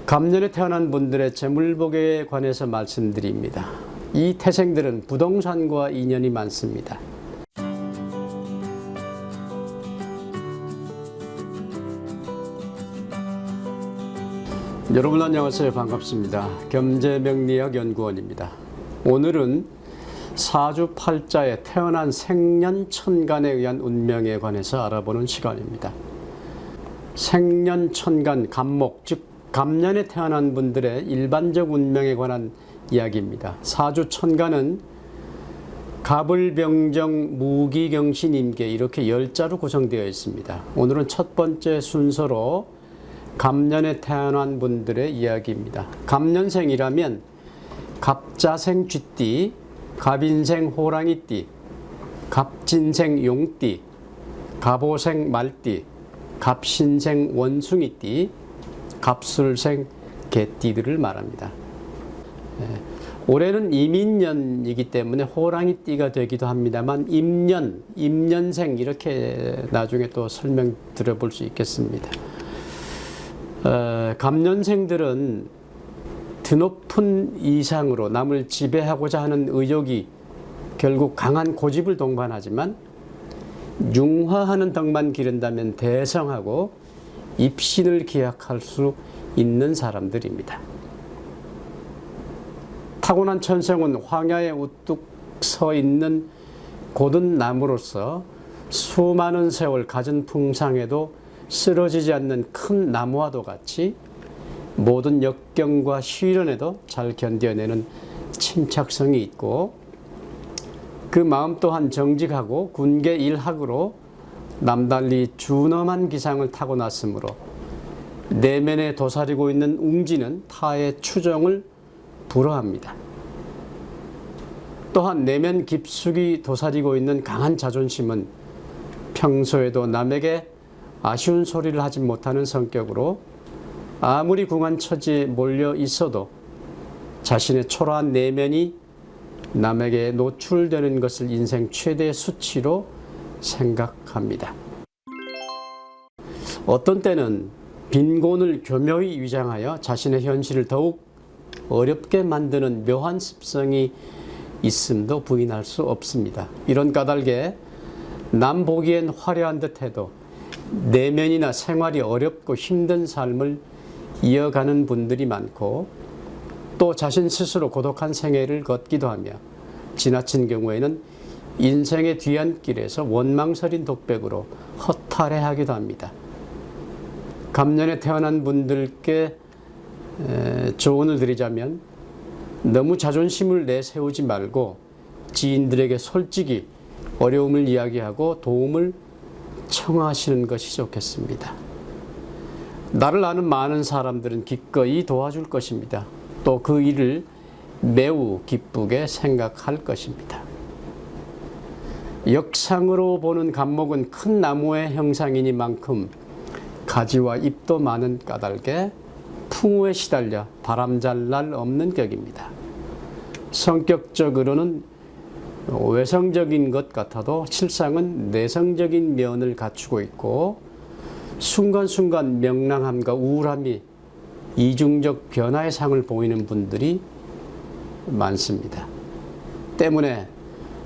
갑년에 태어난 분들의 재물복에 관해서 말씀드립니다. 이 태생들은 부동산과 인연이 많습니다. 여러분 안녕하세요. 반갑습니다. 겸재명리학연구원입니다. 오늘은 사주팔자에 태어난 생년천간에 의한 운명에 관해서 알아보는 시간입니다. 생년천간, 갑목, 즉 갑년에 태어난 분들의 일반적 운명에 관한 이야기입니다. 사주천간은 갑을병정, 무기경신, 임계 이렇게 10자로 구성되어 있습니다. 오늘은 첫 번째 순서로 갑년에 태어난 분들의 이야기입니다. 갑년생이라면 갑자생 쥐띠, 갑인생 호랑이띠, 갑진생 용띠, 갑오생 말띠, 갑신생 원숭이띠, 갑술생 개띠들을 말합니다. 올해는 이민년이기 때문에 호랑이띠가 되기도 합니다만 임년생 이렇게 나중에 또 설명 드려볼 수 있겠습니다. 갑년생들은 드높은 이상으로 남을 지배하고자 하는 의욕이 결국 강한 고집을 동반하지만 융화하는 덕만 기른다면 대성하고 입신을 기약할 수 있는 사람들입니다. 타고난 천성은 황야에 우뚝 서 있는 고든 나무로서 수많은 세월 갖은 풍상에도 쓰러지지 않는 큰 나무와도 같이 모든 역경과 시련에도 잘 견뎌내는 침착성이 있고 그 마음 또한 정직하고 군계 일학으로 남달리 준엄한 기상을 타고났으므로 내면에 도사리고 있는 웅지는 타의 추정을 불허합니다. 또한 내면 깊숙이 도사리고 있는 강한 자존심은 평소에도 남에게 아쉬운 소리를 하지 못하는 성격으로 아무리 궁한 처지에 몰려 있어도 자신의 초라한 내면이 남에게 노출되는 것을 인생 최대의 수치로 생각합니다. 어떤 때는 빈곤을 교묘히 위장하여 자신의 현실을 더욱 어렵게 만드는 묘한 습성이 있음도 부인할 수 없습니다. 이런 까닭에 남 보기엔 화려한 듯해도 내면이나 생활이 어렵고 힘든 삶을 이어가는 분들이 많고 또 자신 스스로 고독한 생애를 걷기도 하며 지나친 경우에는 인생의 뒤안길에서 원망설인 독백으로 허탈해하기도 합니다. 갑년에 태어난 분들께 조언을 드리자면 너무 자존심을 내세우지 말고 지인들에게 솔직히 어려움을 이야기하고 도움을 청하시는 것이 좋겠습니다. 나를 아는 많은 사람들은 기꺼이 도와줄 것입니다. 또 그 일을 매우 기쁘게 생각할 것입니다. 역상으로 보는 갑목은 큰 나무의 형상이니만큼 가지와 잎도 많은 까닭에 풍우에 시달려 바람잘 날 없는 격입니다. 성격적으로는 외성적인 것 같아도 실상은 내성적인 면을 갖추고 있고 순간순간 명랑함과 우울함이 이중적 변화의 상을 보이는 분들이 많습니다. 때문에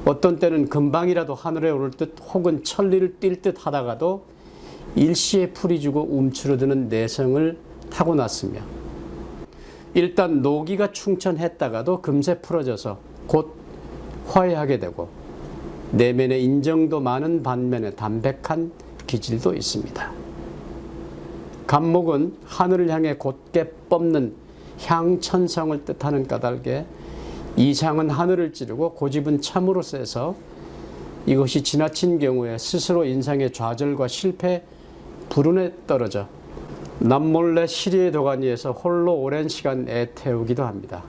어떤 때는 금방이라도 하늘에 오를 듯 혹은 천리를 뛸 듯 하다가도 일시에 풀이 주고 움츠러드는 내성을 타고났으며 일단 노기가 충천했다가도 금세 풀어져서 곧 화해하게 되고 내면에 인정도 많은 반면에 담백한 기질도 있습니다. 갑목은 하늘을 향해 곧게 뻗는 향천성을 뜻하는 까닭에 이상은 하늘을 찌르고 고집은 참으로 세서 이것이 지나친 경우에 스스로 인생의 좌절과 실패, 불운에 떨어져 남몰래 시리의 도가니에서 홀로 오랜 시간 애태우기도 합니다.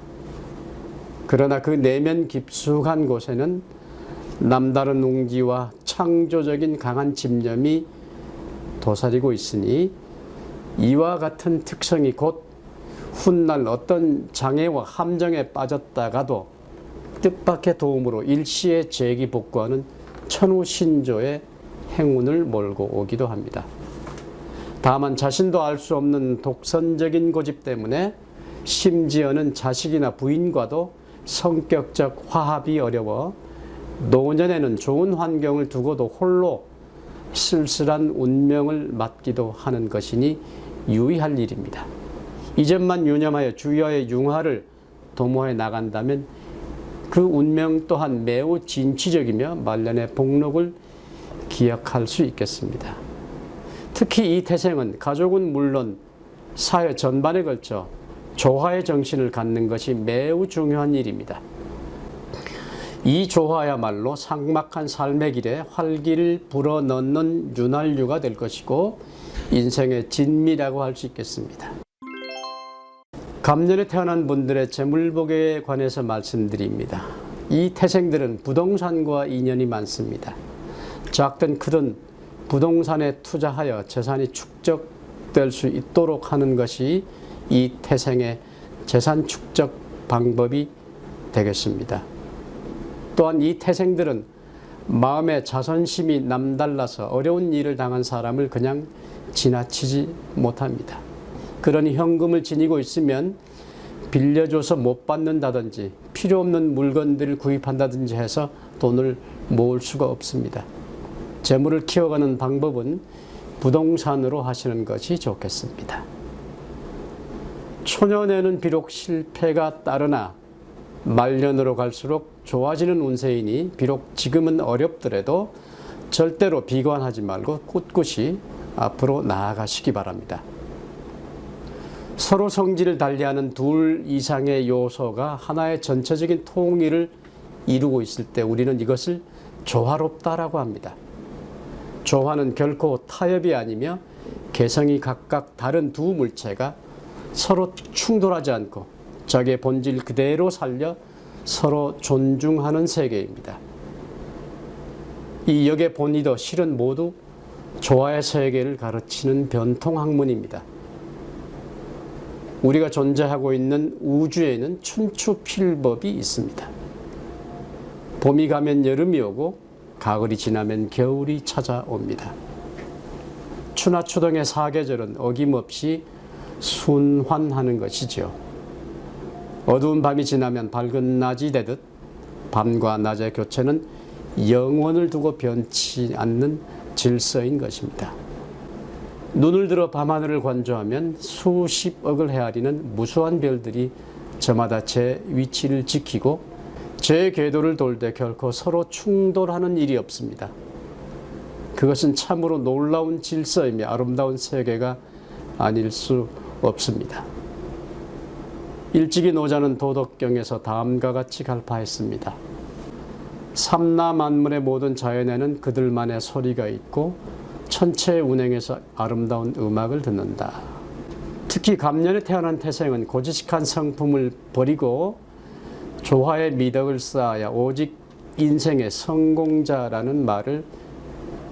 그러나 그 내면 깊숙한 곳에는 남다른 웅지와 창조적인 강한 집념이 도사리고 있으니 이와 같은 특성이 곧 훗날 어떤 장애와 함정에 빠졌다가도 뜻밖의 도움으로 일시에 재기복구하는 천우신조의 행운을 몰고 오기도 합니다. 다만 자신도 알 수 없는 독선적인 고집 때문에 심지어는 자식이나 부인과도 성격적 화합이 어려워 노년에는 좋은 환경을 두고도 홀로 쓸쓸한 운명을 맞기도 하는 것이니 유의할 일입니다. 이 점만 유념하여 주여의 융화를 도모해 나간다면 그 운명 또한 매우 진취적이며 말년의 복록을 기억할 수 있겠습니다. 특히 이 태생은 가족은 물론 사회 전반에 걸쳐 조화의 정신을 갖는 것이 매우 중요한 일입니다. 이 조화야말로 삭막한 삶의 길에 활기를 불어넣는 윤활유가 될 것이고 인생의 진미라고 할 수 있겠습니다. 갑년에 태어난 분들의 재물복에 관해서 말씀드립니다. 이 태생들은 부동산과 인연이 많습니다. 작든 크든 부동산에 투자하여 재산이 축적될 수 있도록 하는 것이 이 태생의 재산 축적 방법이 되겠습니다. 또한 이 태생들은 마음의 자존심이 남달라서 어려운 일을 당한 사람을 그냥 지나치지 못합니다. 그러니 현금을 지니고 있으면 빌려줘서 못 받는다든지 필요 없는 물건들을 구입한다든지 해서 돈을 모을 수가 없습니다. 재물을 키워가는 방법은 부동산으로 하시는 것이 좋겠습니다. 초년에는 비록 실패가 따르나 말년으로 갈수록 좋아지는 운세이니 비록 지금은 어렵더라도 절대로 비관하지 말고 꿋꿋이 앞으로 나아가시기 바랍니다. 서로 성질을 달리하는 둘 이상의 요소가 하나의 전체적인 통일을 이루고 있을 때 우리는 이것을 조화롭다라고 합니다. 조화는 결코 타협이 아니며 개성이 각각 다른 두 물체가 서로 충돌하지 않고 자기의 본질 그대로 살려 서로 존중하는 세계입니다. 이 역의 본의도 실은 모두 조화의 세계를 가르치는 변통학문입니다. 우리가 존재하고 있는 우주에는 춘추필법이 있습니다. 봄이 가면 여름이 오고 가을이 지나면 겨울이 찾아옵니다. 추나추동의 사계절은 어김없이 순환하는 것이죠. 어두운 밤이 지나면 밝은 낮이 되듯 밤과 낮의 교체는 영원을 두고 변치 않는 질서인 것입니다. 눈을 들어 밤하늘을 관조하면 수십억을 헤아리는 무수한 별들이 저마다 제 위치를 지키고 제 궤도를 돌 때 결코 서로 충돌하는 일이 없습니다. 그것은 참으로 놀라운 질서이며 아름다운 세계가 아닐 수 없습니다. 일찍이 노자는 도덕경에서 다음과 같이 갈파했습니다. 삼라 만물의 모든 자연에는 그들만의 소리가 있고 천체의 운행에서 아름다운 음악을 듣는다. 특히 갑년에 태어난 태생은 고지식한 성품을 버리고 조화의 미덕을 쌓아야 오직 인생의 성공자라는 말을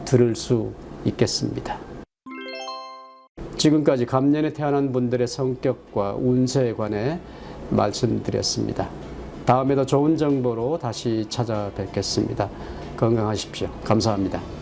들을 수 있겠습니다. 지금까지 갑년에 태어난 분들의 성격과 운세에 관해 말씀드렸습니다. 다음에도 좋은 정보로 다시 찾아뵙겠습니다. 건강하십시오. 감사합니다.